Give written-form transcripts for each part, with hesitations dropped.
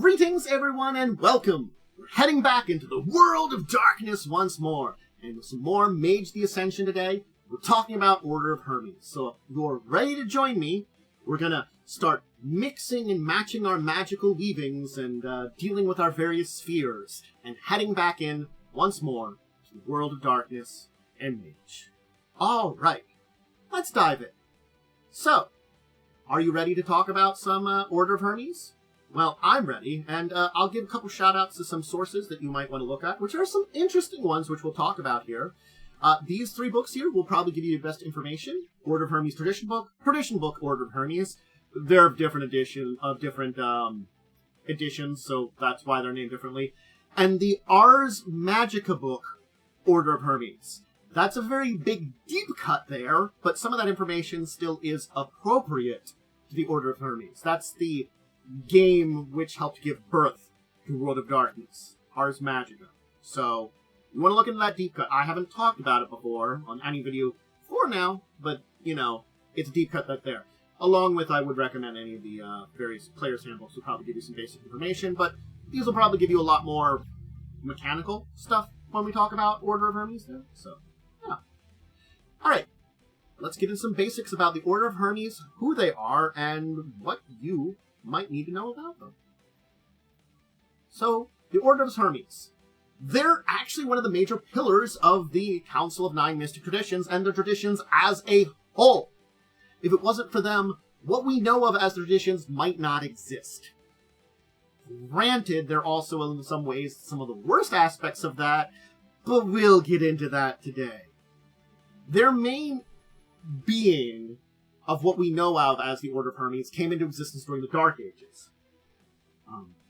Greetings, everyone, and welcome! We're heading back into the world of darkness once more, and with some more Mage The Ascension today, we're talking about Order of Hermes. So if you're ready to join me, we're gonna start mixing and matching our magical weavings and dealing with our various spheres, and heading back in once more to the world of darkness and Mage. Alright, let's dive in. So, are you ready to talk about some Order of Hermes? Well, I'm ready, and I'll give a couple shout-outs to some sources that you might want to look at, which are some interesting ones which we'll talk about here. These three books here will probably give you the best information. Order of Hermes Tradition Book, Order of Hermes. They're different editions, so that's why they're named differently. And the Ars Magica book, Order of Hermes. That's a very big, deep cut there, but some of that information still is appropriate to the Order of Hermes. That's the game which helped give birth to World of Darkness, Ars Magica. So, you want to look into that deep cut. I haven't talked about it before on any video before now, but, you know, it's a deep cut that's there. Along with, I would recommend any of the various player's handbooks will probably give you some basic information, but these will probably give you a lot more mechanical stuff when we talk about Order of Hermes there. So, yeah. Alright, let's get into some basics about the Order of Hermes, who they are, and what you might need to know about them. So, the Order of Hermes. They're actually one of the major pillars of the Council of Nine Mystic Traditions and the traditions as a whole. If it wasn't for them, what we know of as the traditions might not exist. Granted, they're also in some ways some of the worst aspects of that, but we'll get into that today. Their main being of what we know of as the Order of Hermes came into existence during the Dark Ages.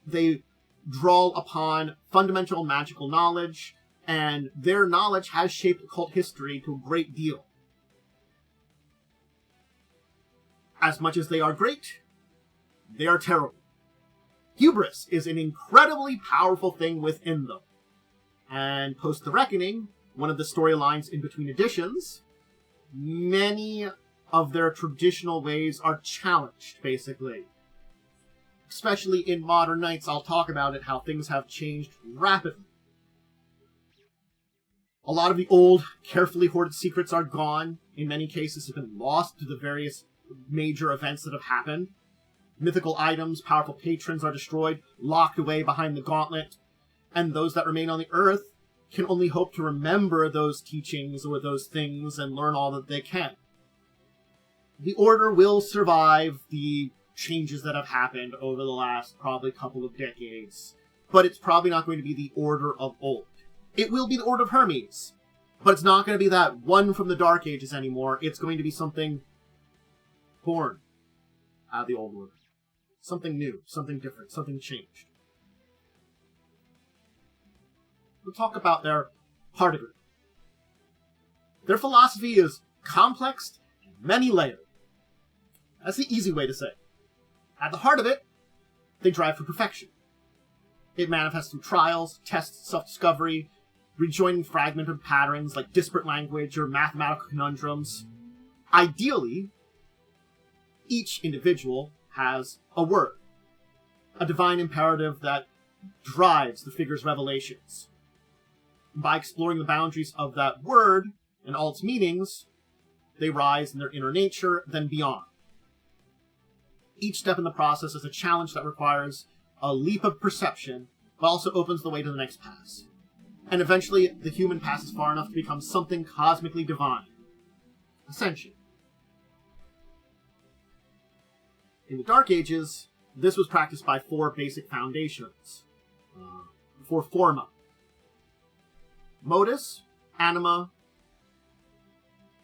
They draw upon fundamental magical knowledge, and their knowledge has shaped occult history to a great deal. As much as they are great, they are terrible. Hubris is an incredibly powerful thing within them. And post the Reckoning, one of the storylines in between editions, many of their traditional ways are challenged, basically. Especially in Modern Knights, I'll talk about it, how things have changed rapidly. A lot of the old, carefully hoarded secrets are gone. In many cases, have been lost to the various major events that have happened. Mythical items, powerful patrons are destroyed, locked away behind the gauntlet, and those that remain on the earth can only hope to remember those teachings or those things and learn all that they can. The Order will survive the changes that have happened over the last probably couple of decades, but it's probably not going to be the Order of old. It will be the Order of Hermes, but it's not going to be that one from the Dark Ages anymore. It's going to be something born out of the old order. Something new, something different, something changed. We'll talk about their heart of it. Their philosophy is complex and many-layered. That's the easy way to say it. At the heart of it, they drive for perfection. It manifests through trials, tests, self-discovery, rejoining fragmented patterns like disparate language or mathematical conundrums. Ideally, each individual has a word, a divine imperative that drives the figure's revelations. By exploring the boundaries of that word and all its meanings, they rise in their inner nature, then beyond. Each step in the process is a challenge that requires a leap of perception, but also opens the way to the next pass. And eventually, the human passes far enough to become something cosmically divine. Ascension. In the Dark Ages, this was practiced by four basic foundations. Four forma. Modus, Anima,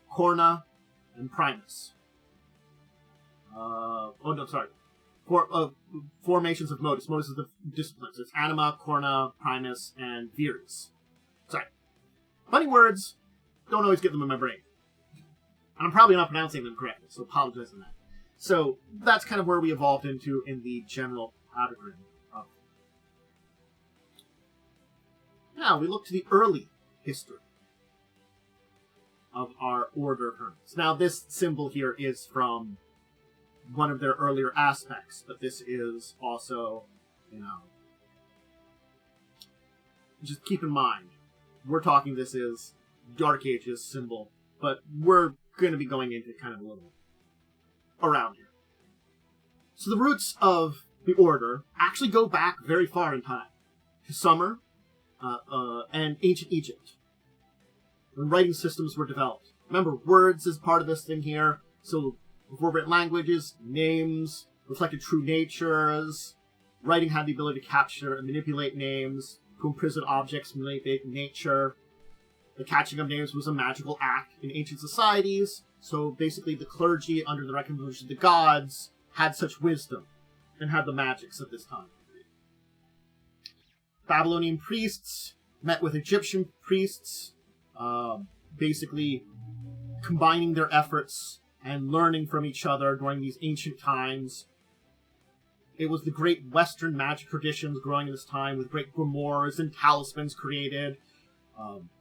Corna, and Primus. Formations of Modus. Modus is the disciplines. It's Anima, Corna, Primus, and Vires. Sorry. Funny words, don't always get them in my brain. And I'm probably not pronouncing them correctly, so apologize on that. So, that's kind of where we evolved into in the general category of. Now, we look to the early history of our Order of Hermes. Now, this symbol here is from one of their earlier aspects, but this is also You know, just keep in mind, we're talking this is Dark Ages symbol, but we're going to be going into kind of a little around here. So the roots of the Order actually go back very far in time, to Summer and ancient Egypt, when writing systems were developed. Remember, words is part of this thing here, so before written languages, names reflected true natures, writing had the ability to capture and manipulate names, to imprison objects, manipulate nature. The catching of names was a magical act in ancient societies, so basically the clergy, under the recognition of the gods, had such wisdom, and had the magics of this time. Babylonian priests met with Egyptian priests, basically combining their efforts and learning from each other during these ancient times. It was the great Western magic traditions growing in this time, with great grimoires and talismans created.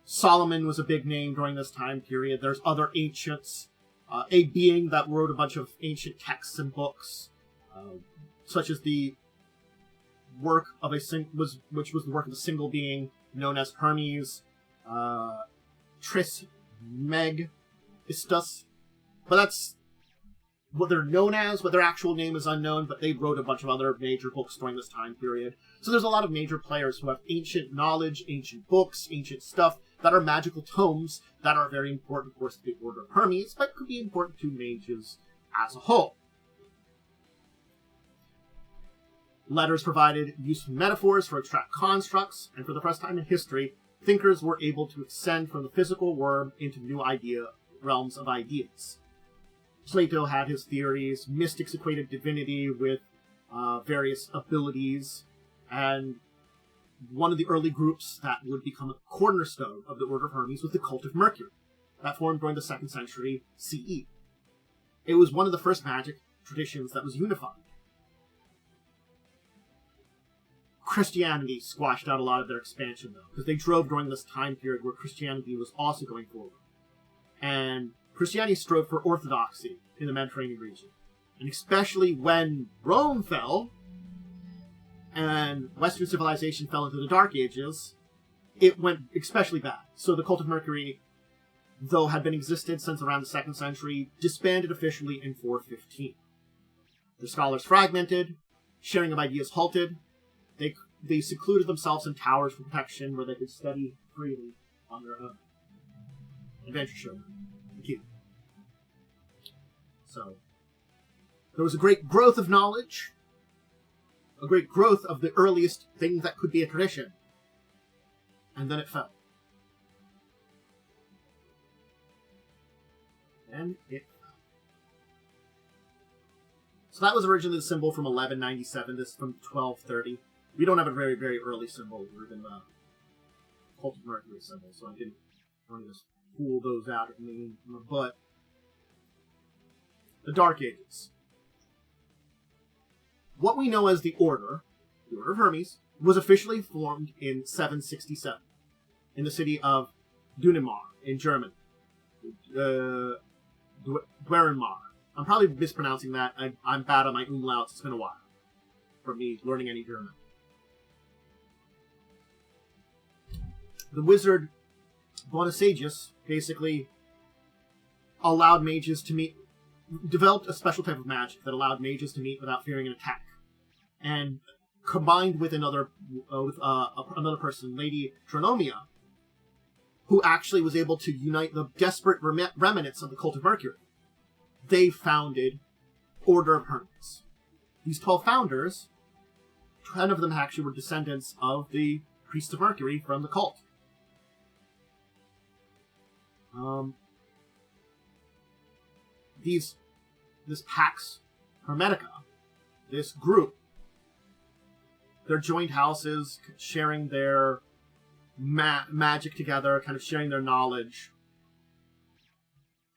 Solomon was a big name during this time period. There's other ancients, a being that wrote a bunch of ancient texts and books, such as the work of which was the work of a single being known as Hermes, Trismegistus. But that's what they're known as. What their actual name is unknown, but they wrote a bunch of other major books during this time period. So there's a lot of major players who have ancient knowledge, ancient books, ancient stuff that are magical tomes that are very important, of course, to the Order of Hermes, but could be important to mages as a whole. Letters provided useful metaphors for abstract constructs, and for the first time in history, thinkers were able to ascend from the physical world into new realms of ideas. Plato had his theories, mystics equated divinity with various abilities, and one of the early groups that would become a cornerstone of the Order of Hermes was the Cult of Mercury, that formed during the 2nd century CE. It was one of the first magic traditions that was unified. Christianity squashed out a lot of their expansion, though, because they drove during this time period where Christianity was also going forward. And Christianity strove for orthodoxy in the Mediterranean region. And especially when Rome fell, and Western civilization fell into the Dark Ages, it went especially bad. So the Cult of Mercury, though had been existed since around the 2nd century, disbanded officially in 415. The scholars fragmented, sharing of ideas halted. They secluded themselves in towers for protection where they could study freely on their own. Adventure show. Cute. So, there was a great growth of knowledge, a great growth of the earliest thing that could be a tradition, and then it fell. And it fell. So that was originally the symbol from 1197, this is from 1230. We don't have a very, very early symbol. We're in the Cult of Mercury symbol, so I didn't want to just pull those out of me. But the Dark Ages. What we know as the Order of Hermes, was officially formed in 767 in the city of Dunimar in Germany. Dwerenmar. I'm probably mispronouncing that. I'm bad on my umlauts. It's been a while for me learning any German. The wizard Bonasagus basically allowed mages to meet, developed a special type of magic that allowed mages to meet without fearing an attack, and combined with another person, Lady Tronomia, who actually was able to unite the desperate remnants of the Cult of Mercury. They founded Order of Hermes. These 12 founders, 10 of them actually were descendants of the Priests of Mercury from the cult. This Pax Hermetica, this group, their joint houses, sharing their magic together, kind of sharing their knowledge.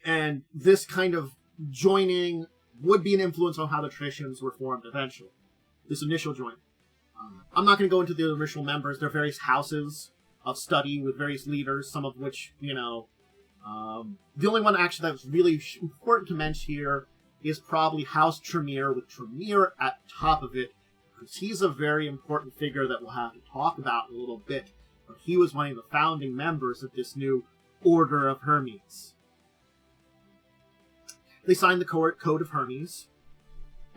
And this kind of joining would be an influence on how the traditions were formed eventually. This initial joining. I'm not going to go into the original members. There are various houses of study with various leaders, some of which, the only one actually that was really important to mention here is probably House Tremere, with Tremere at top of it, because he's a very important figure that we'll have to talk about in a little bit. But he was one of the founding members of this new Order of Hermes. They signed the Code of Hermes,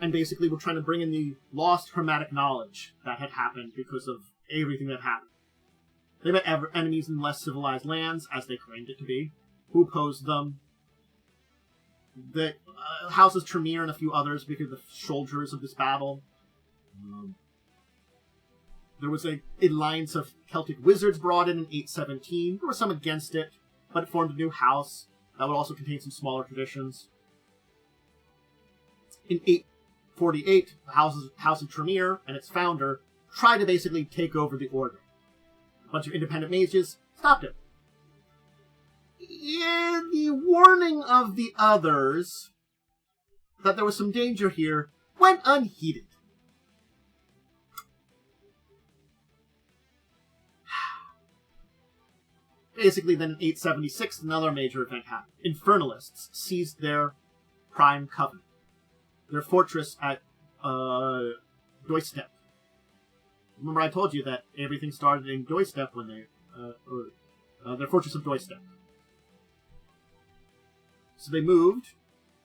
and basically were trying to bring in the lost hermetic knowledge that had happened because of everything that happened. They met enemies in less civilized lands, as they claimed it to be, who opposed them. The houses Tremere and a few others became the soldiers of this battle. There was an alliance of Celtic wizards brought in 817. There were some against it, but it formed a new house that would also contain some smaller traditions. In 848, the House of Tremere and its founder tried to basically take over the order. A bunch of independent mages stopped it. And the warning of the others that there was some danger here went unheeded. Basically, then in 876, another major event happened. Infernalists seized their prime covenant, their fortress at Doistep. Remember I told you that everything started in Doistep when they... their fortress of Doistep. So they moved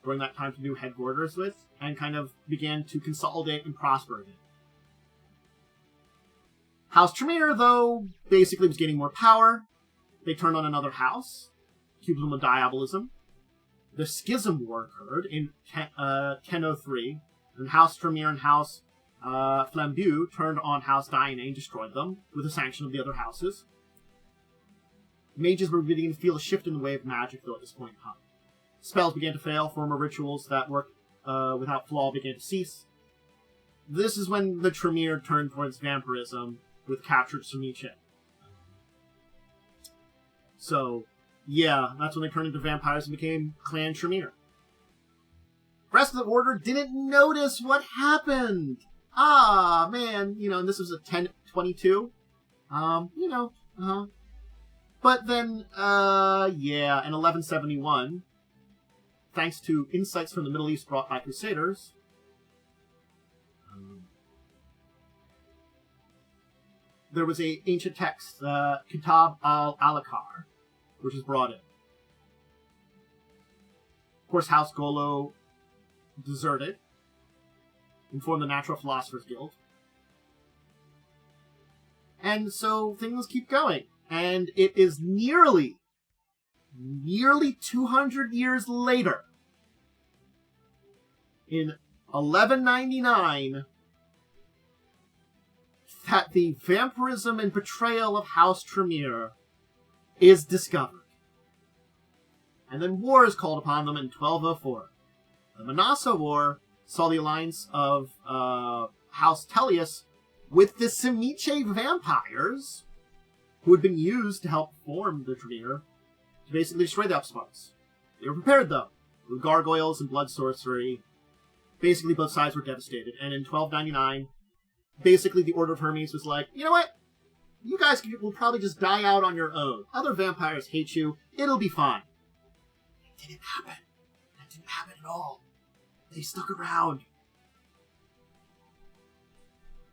during that time to new headquarters with, and kind of began to consolidate and prosper again. House Tremere, though, basically was gaining more power. They turned on another house, accused them of diabolism. The Schism War occurred in 1003, and House Tremere and House Flambeau turned on House Diane and destroyed them, with the sanction of the other houses. Mages were beginning to feel a shift in the way of magic, though, at this point in time. Spells began to fail, former rituals that worked without flaw began to cease. This is when the Tremere turned towards vampirism, with captured Semiche. So, yeah, that's when they turned into vampires and became Clan Tremere. The rest of the order didn't notice what happened. Ah, man, and this was a 1022. But then, in 1171, thanks to insights from the Middle East brought by Crusaders, there was an ancient text, Kitab al-Alakar, which was brought in. Of course, House Golo deserted and formed the Natural Philosophers Guild. And so things keep going. And it is nearly 200 years later, in 1199, that the vampirism and betrayal of House Tremere is discovered. And then war is called upon them in 1204. The Manassa War saw the alliance of House Tellius with the Semiche vampires, who had been used to help form the Tremere, to basically destroy the upstarts. They were prepared, though, with gargoyles and blood sorcery. Basically, both sides were devastated. And in 1299, basically the Order of Hermes was like, you know what? You guys will probably just die out on your own. Other vampires hate you. It'll be fine. It didn't happen. That didn't happen at all. They stuck around.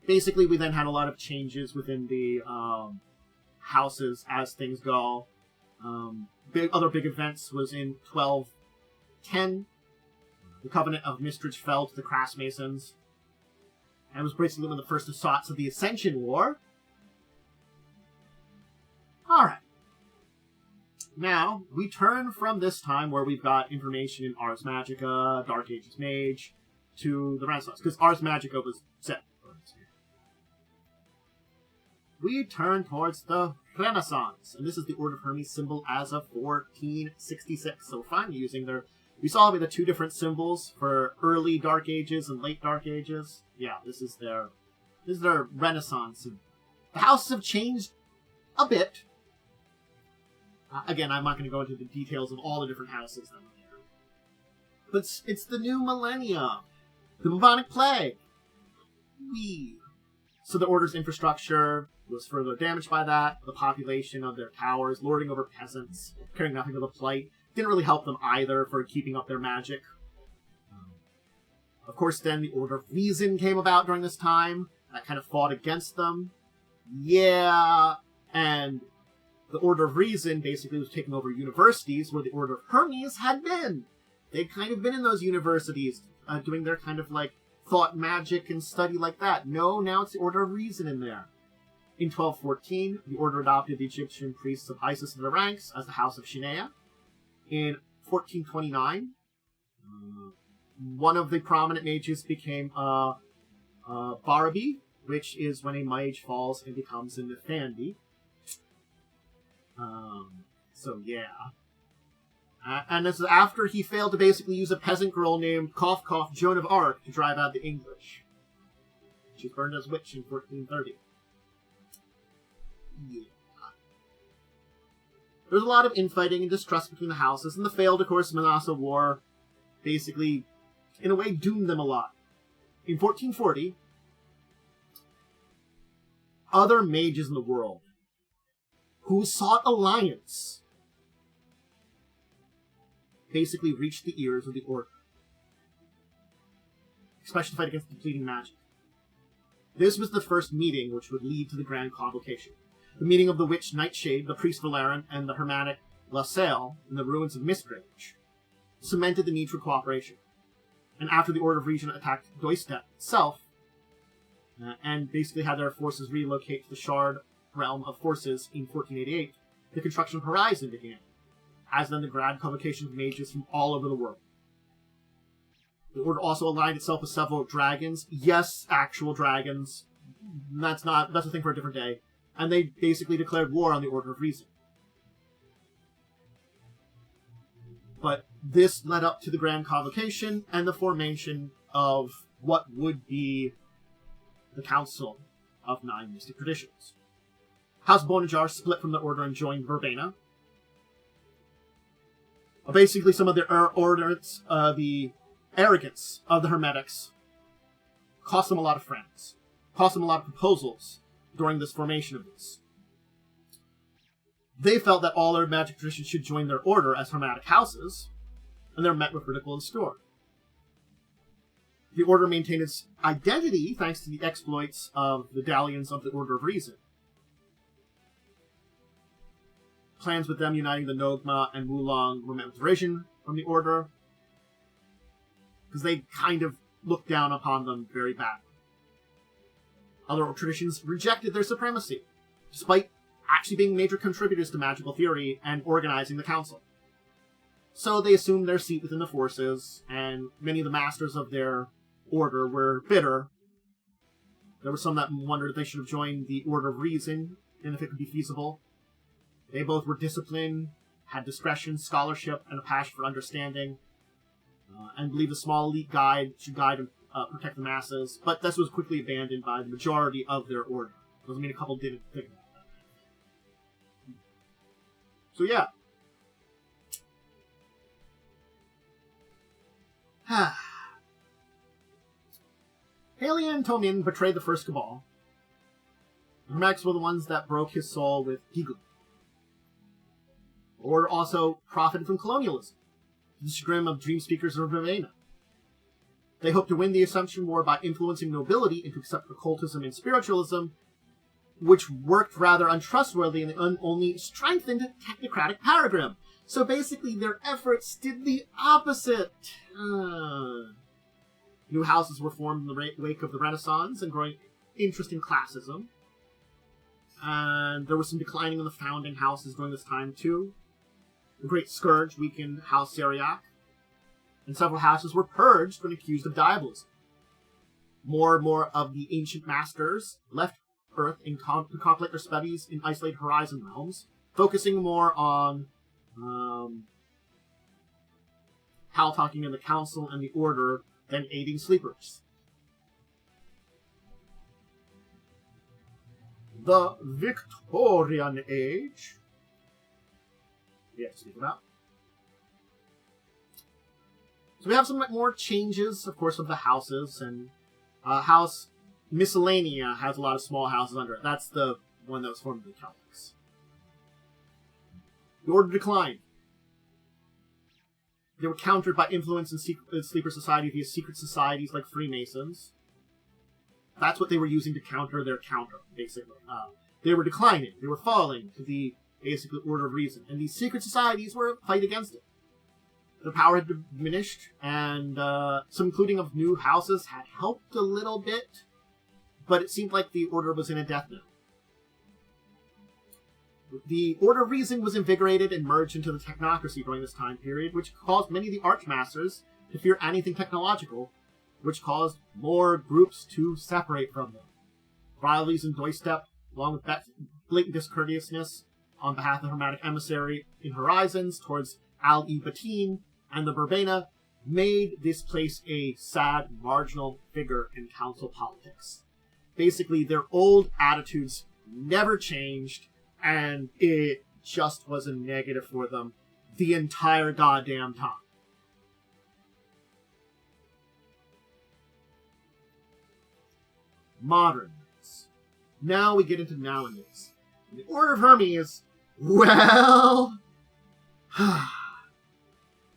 Basically, we then had a lot of changes within the houses as things go. Other big events was in 1210. The Covenant of Mistridge fell to the Crass Masons. And it was basically one of the first assaults of the Ascension War. Alright. Now, we turn from this time where we've got information in Ars Magica, Dark Ages Mage, to the Renaissance, because Ars Magica was set. We turn towards the Renaissance, and this is the Order of Hermes symbol as of 1466. So we're finally using we saw the two different symbols for early Dark Ages and late Dark Ages. Yeah, this is their Renaissance. And the houses have changed a bit. Again, I'm not going to go into the details of all the different houses that are there. But it's the new millennium. The bubonic plague. So the Order's infrastructure was further damaged by that. The population of their towers, lording over peasants, caring nothing for the plight, didn't really help them either for keeping up their magic. Of course, then the Order of Reason came about during this time. That kind of fought against them. Yeah, and the Order of Reason basically was taking over universities where the Order of Hermes had been. They'd kind of been in those universities, doing their kind of like thought magic and study like that. No, now it's the Order of Reason in there. In 1214, the order adopted the Egyptian priests of Isis in their ranks as the House of Shinea. In 1429, one of the prominent mages became Barabi, which is when a mage falls and becomes a Nefandi. So yeah. And this is after he failed to basically use a peasant girl named Cough Cough Joan of Arc to drive out the English. She was burned as a witch in 1430. Yeah. There was a lot of infighting and distrust between the houses, and the failed, of course, Manasa War basically, in a way, doomed them a lot. In 1440, other mages in the world who sought alliance basically reached the ears of the Order, especially to fight against depleting magic. This was the first meeting which would lead to the Grand Convocation. The meeting of the witch Nightshade, the priest Olirant, and the hermetic Lassalle in the ruins of Mistrange cemented the need for cooperation. And after the Order of Reason attacked Doistet itself, and basically had their forces relocate to the Shard realm of forces in 1488, the construction of Horizon began, as then the Grand Convocation of mages from all over the world. The Order also aligned itself with several dragons. Yes, actual dragons. That's a thing for a different day. And they basically declared war on the Order of Reason. But this led up to the Grand Convocation and the formation of what would be the Council of Nine Mystic Traditions. House Bonajar split from the Order and joined Verbena. Basically, some of their orders, the arrogance of the Hermetics cost them a lot of friends, cost them a lot of proposals during this formation of this. They felt that all their magic traditions should join their order as Hermetic houses, and they're met with ridicule and scorn. The Order maintained its identity thanks to the exploits of the Dallians of the Order of Reason. Plans with them uniting the Nogma and Wulong were met with derision from the Order, because they kind of looked down upon them very badly. Other traditions rejected their supremacy, despite actually being major contributors to magical theory and organizing the council. So they assumed their seat within the forces, and many of the masters of their order were bitter. There were some that wondered if they should have joined the Order of Reason, and if it could be feasible. They both were disciplined, had discretion, scholarship, and a passion for understanding, and believed a small elite guide should guide and protect the masses, but this was quickly abandoned by the majority of their order. Doesn't mean a couple didn't think about that. So yeah. Haley and Tomin betrayed the first Cabal. The Hermetics were the ones that broke his soul with Gigu. The Order also profited from colonialism, to the chagrin of dream speakers of Ravenna. They hoped to win the Ascension War by influencing nobility into accept occultism and spiritualism, which worked rather untrustworthy and only strengthened technocratic paradigm. So basically, their efforts did the opposite. New houses were formed in the wake of the Renaissance and growing interest in classism. And there was some declining in the founding houses during this time, too. The Great Scourge weakened House Syriac, and several houses were purged when accused of diabolism. More and more of the ancient masters left Earth to complete their studies in isolated horizon realms, focusing more on talking in the Council and the Order than aiding sleepers. The Victorian Age we have to speak about. So we have some more changes, of course, of the houses, and House Miscellanea has a lot of small houses under it. That's the one that was formed in the Celtics. The Order declined. They were countered by influence in sleeper society via secret societies like Freemasons. That's what they were using to counter their counter, basically. They were declining. They were falling to the, basically, order of reason. And these secret societies were a fight against it. Their power had diminished, and some including of new houses had helped a little bit, but it seemed like the order was in a death knell. The Order of Reason was invigorated and merged into the technocracy during this time period, which caused many of the archmasters to fear anything technological, which caused more groups to separate from them. Rivalries in Doistep, along with blatant discourteousness on behalf of the Hermetic emissary in Horizons towards Al-e-Batin and the Verbena, made this place a sad, marginal figure in council politics. Basically, their old attitudes never changed, and it just was a negative for them the entire goddamn time. Modern days. Now we get into nowadays. In the Order of Hermes, well...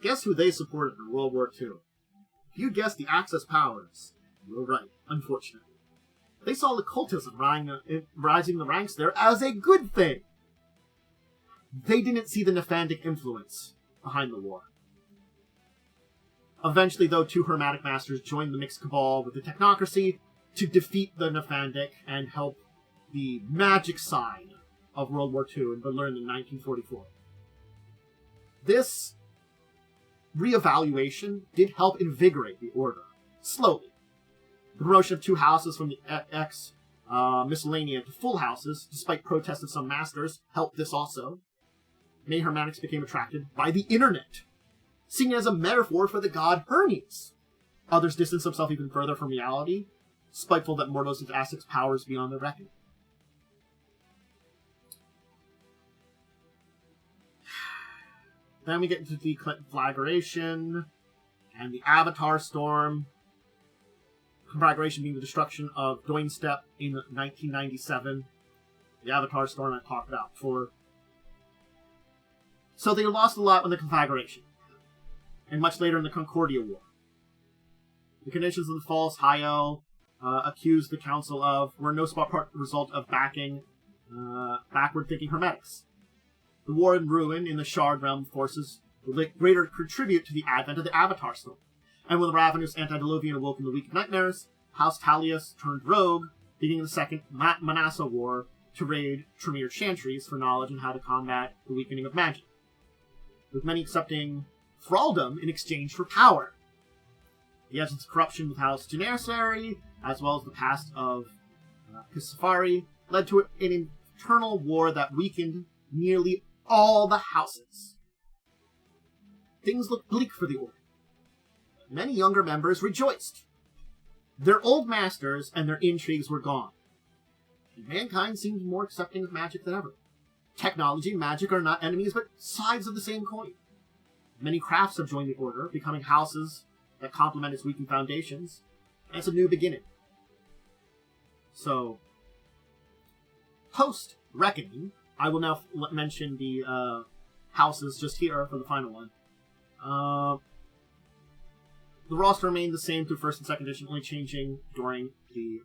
Guess who they supported in World War II? If you guessed the Axis powers, you were right, unfortunately. They saw occultism rising the ranks there as a good thing. They didn't see the Nephandic influence behind the war. Eventually, though, 2 Hermetic Masters joined the mixed cabal with the technocracy to defeat the Nephandic and help the magic side of World War II and were learned in 1944. This reevaluation did help invigorate the Order, slowly. The promotion of 2 houses from the miscellanea to full houses, despite protests of some masters, helped this also. Many Hermetics became attracted by the internet, seen as a metaphor for the god Hermes. Others distanced themselves even further from reality, spiteful that mortals have Aztec's powers beyond their reckoning. Then we get into the conflagration and the Avatar Storm. Conflagration being the destruction of Doinstep in 1997. The Avatar Storm I talked about before. So they lost a lot in the conflagration, and much later in the Concordia War. The conditions of the false Hyel accused the council of were no small part result of backing backward-thinking Hermetics. The war and ruin in the Shard realm forces will greater contribute to the advent of the Avatar Storm. And when the ravenous Antediluvian awoke in the Week of Nightmares, House Talius turned rogue, beginning the Second Manassa War to raid Tremere Chantries for knowledge on how to combat the weakening of magic, with many accepting thraldom in exchange for power. The evidence of corruption with House Janissary, as well as the past of Kisafari, led to an internal war that weakened nearly all the houses. Things looked bleak for the Order. Many younger members rejoiced. Their old masters and their intrigues were gone. And mankind seemed more accepting of magic than ever. Technology and magic are not enemies, but sides of the same coin. Many crafts have joined the Order, becoming houses that complement its weakened foundations, and it's a new beginning. So, post-Reckoning, I will now mention the houses just here for the final one. The roster remained the same through first and second edition, only changing during the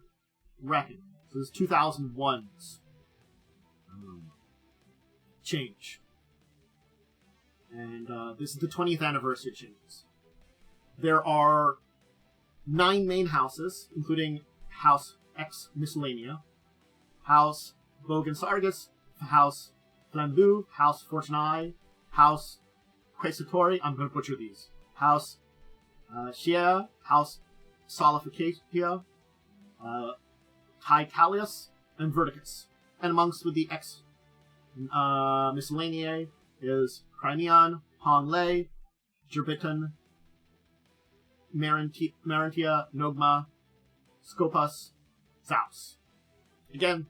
Reckoning. So this is 2001's change. And this is the 20th anniversary changes. There are 9 main houses, including House X Miscellanea, House Bogan Sargus, House Flambeau, House Fortunae, House Quaesitori, I'm going to butcher these, House Shia, House Solificatia, Titalius, and Verticus. And amongst with the X Miscellaneae is Crimeon, Honglei, Jerbiton, Marantia, Nogma, Scopas, Zaus. Again,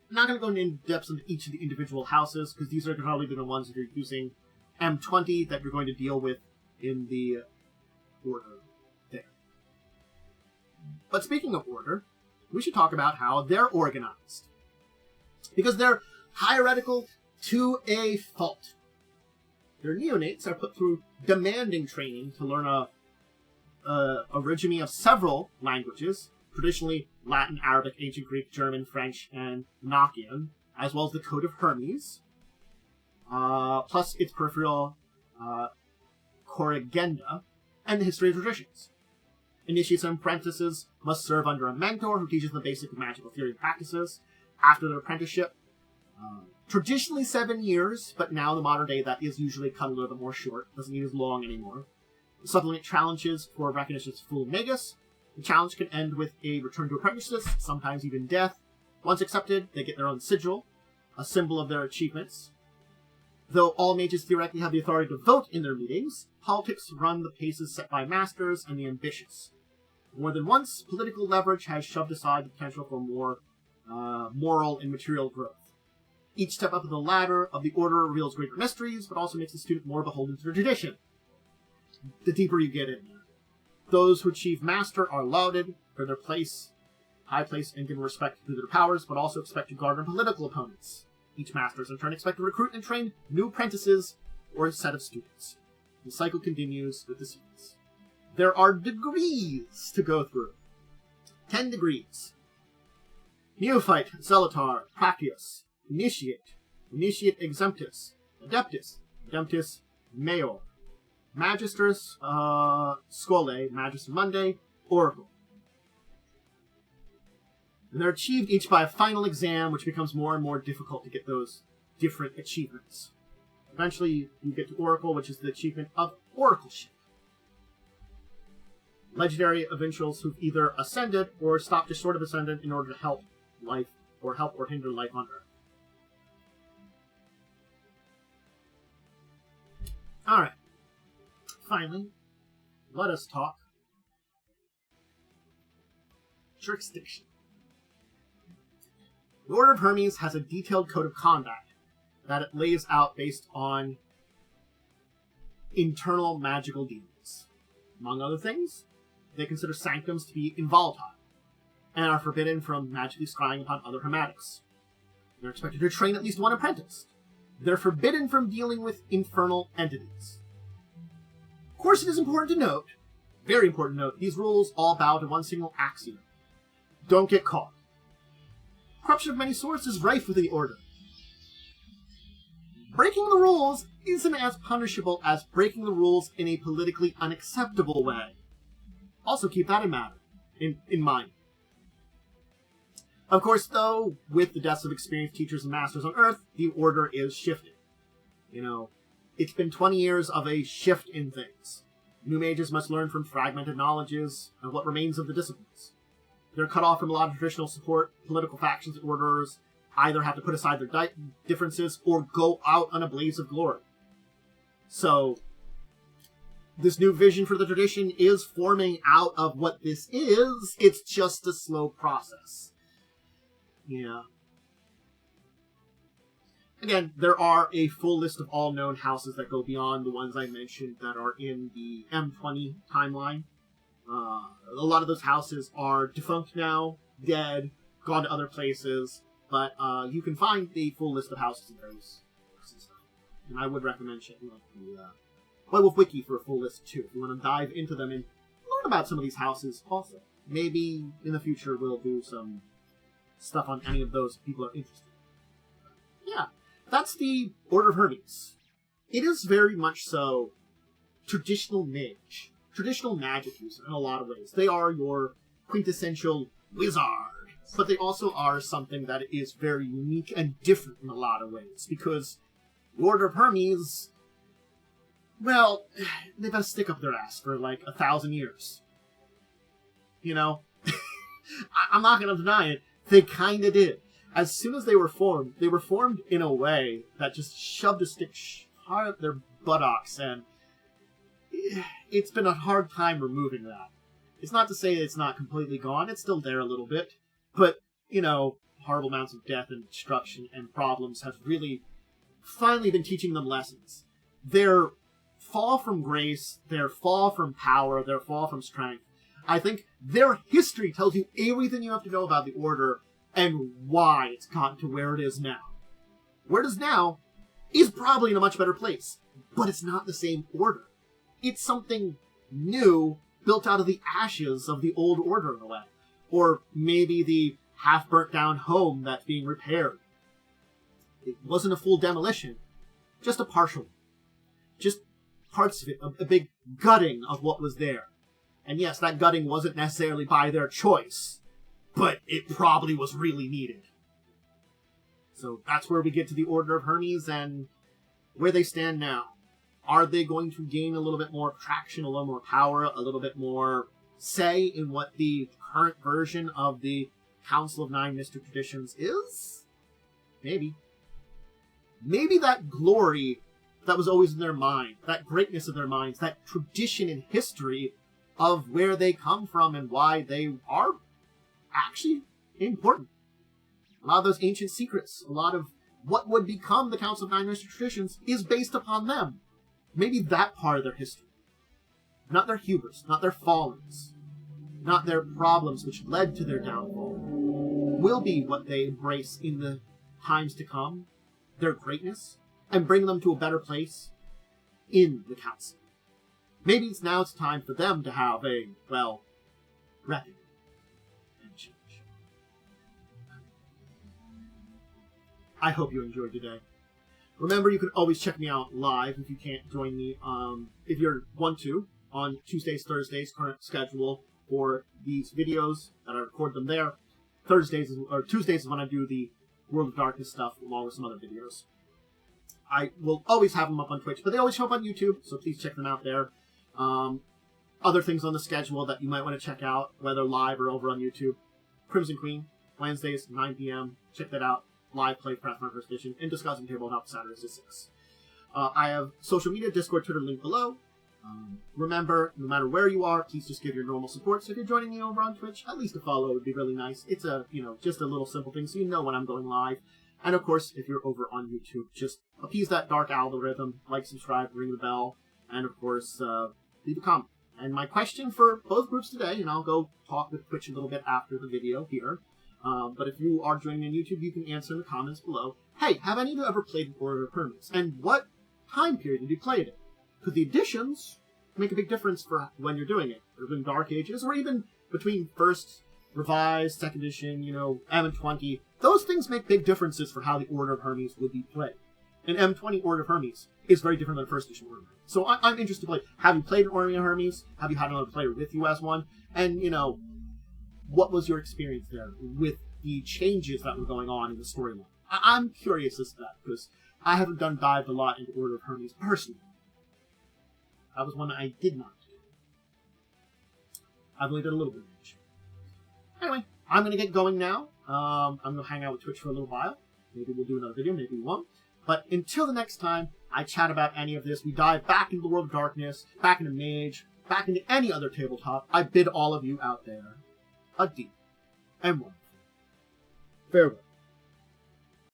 I'm not going to go into depth into each of the individual houses, because these are probably the ones that you're using M20 that you're going to deal with in the Order there. But speaking of Order, we should talk about how they're organized. Because they're hierarchical to a fault. Their neonates are put through demanding training to learn a regime of several languages, traditionally Latin, Arabic, Ancient Greek, German, French, and Nokian, as well as the Code of Hermes, plus its peripheral corrigenda, and the history of traditions. Initiates and apprentices must serve under a mentor who teaches them basic magical theory and practices. After their apprenticeship, traditionally 7 years, but now in the modern day that is usually cut a little bit more short, doesn't need as long anymore. Supplement challenges for recognition as full magus. The challenge can end with a return to apprentices, sometimes even death. Once accepted, they get their own sigil, a symbol of their achievements. Though all mages theoretically have the authority to vote in their meetings, politics run the paces set by masters and the ambitious. More than once, political leverage has shoved aside the potential for more moral and material growth. Each step up the ladder of the order reveals greater mysteries, but also makes the student more beholden to their tradition. The deeper you get in there. Those who achieve master are lauded for their high place, and given respect through their powers, but also expect to garner political opponents. Each master is in turn expected to recruit and train new apprentices or a set of students. The cycle continues with the series. There are degrees to go through. 10 degrees. Neophyte, Zelatar, Praetus, Initiate, Initiate Exemptus, Adeptus, Adeptus Mayor, Magisters, Scholae, Magister Monday, Oracle. And they're achieved each by a final exam, which becomes more and more difficult to get those different achievements. Eventually, you get to Oracle, which is the achievement of Oracleship. Legendary eventuals who've either ascended or stopped just short of ascendant in order to help or hinder life on Earth. Alright. Finally, let us talk jurisdiction. The Order of Hermes has a detailed code of conduct that it lays out based on internal magical dealings. Among other things, they consider sanctums to be involatile, and are forbidden from magically scrying upon other hermetics. They're expected to train at least one apprentice. They're forbidden from dealing with infernal entities. Of course, it is important to note, very important to note, these rules all bow to one single axiom. Don't get caught. Corruption of many sorts is rife within the Order. Breaking the rules isn't as punishable as breaking the rules in a politically unacceptable way. Also keep that in mind. Of course, though, with the deaths of experienced teachers and masters on Earth, the Order is shifting. It's been 20 years of a shift in things. New mages must learn from fragmented knowledges of what remains of the disciplines. They're cut off from a lot of traditional support. Political factions and orders either have to put aside their differences or go out on a blaze of glory. So, this new vision for the tradition is forming out of what this is. It's just a slow process. Yeah. Again, there are a full list of all known houses that go beyond the ones I mentioned that are in the M20 timeline. A lot of those houses are defunct now, dead, gone to other places, but you can find the full list of houses in those places. And I would recommend checking out the White Wolf Wiki for a full list too, if you want to dive into them and learn about some of these houses also. Maybe in the future we'll do some stuff on any of those if people are interested. Yeah, that's the Order of Hermes. It is very much so traditional mage. Traditional magic user in a lot of ways. They are your quintessential wizard, but they also are something that is very unique and different in a lot of ways, because the Order of Hermes, well, they've had a stick up their ass for like 1,000 years. I'm not going to deny it. They kind of did. As soon as they were formed in a way that just shoved a stick hard up their buttocks, and it's been a hard time removing that. It's not to say it's not completely gone. It's still there a little bit. But, horrible amounts of death and destruction and problems have really finally been teaching them lessons. Their fall from grace, their fall from power, their fall from strength. I think their history tells you everything you have to know about the Order and why it's gotten to where it is now. Where it is now is probably in a much better place. But it's not the same order. It's something new, built out of the ashes of the old order in a way. Or maybe the half-burnt-down home that's being repaired. It wasn't a full demolition, just a partial. Just parts of it, a big gutting of what was there. And yes, that gutting wasn't necessarily by their choice, but it probably was really needed. So that's where we get to the Order of Hermes and where they stand now. Are they going to gain a little bit more traction, a little more power, a little bit more say in what the current version of the Council of Nine Mystic Traditions is? Maybe. Maybe that glory that was always in their mind, that greatness of their minds, that tradition and history of where they come from and why they are actually important. A lot of those ancient secrets, a lot of what would become the Council of Nine Mystic Traditions is based upon them. Maybe that part of their history. Not their hubris, not their fallings, not their problems which led to their downfall, will be what they embrace in the times to come, their greatness, and bring them to a better place in the Council. Maybe it's time for them to have a, well, reckoning and change. I hope you enjoyed today. Remember, you can always check me out live if you can't join me, if you want to, on Tuesdays, Thursdays, current schedule for these videos that I record them there. Tuesdays is when I do the World of Darkness stuff along with some other videos. I will always have them up on Twitch, but they always show up on YouTube, so please check them out there. Other things on the schedule that you might want to check out, whether live or over on YouTube. Crimson Queen, Wednesdays, 9 p.m. Check that out. Live play Pathfinder First Edition, and discussing tabletop Saturdays at 6. I have social media, Discord, Twitter, link below. Remember, no matter where you are, please just give your normal support. So if you're joining me over on Twitch, at least a follow would be really nice. It's just a little simple thing so you know when I'm going live. And of course, if you're over on YouTube, just appease that dark algorithm, like, subscribe, ring the bell, and of course, leave a comment. And my question for both groups today, and I'll go talk with Twitch a little bit after the video here, but if you are joining me on YouTube, you can answer in the comments below. Hey, have any of you ever played Order of Hermes? And what time period did you play it in? Because the editions make a big difference for when you're doing it. Or in Dark Ages, or even between first, revised, second edition, M20. Those things make big differences for how the Order of Hermes would be played. An M20 Order of Hermes is very different than a first edition Order of Hermes. So I'm interested to play. Have you played an Order of Hermes? Have you had another player with you as one? And, what was your experience there with the changes that were going on in the storyline? I'm curious as to that, because I haven't dived a lot into Order of Hermes personally. That was one I did not do. I've only done a little bit of it. Anyway, I'm going to get going now. I'm going to hang out with Twitch for a little while. Maybe we'll do another video, maybe we won't. But until the next time I chat about any of this, we dive back into the World of Darkness, back into Mage, back into any other tabletop, I bid all of you out there a deep and wonderful farewell.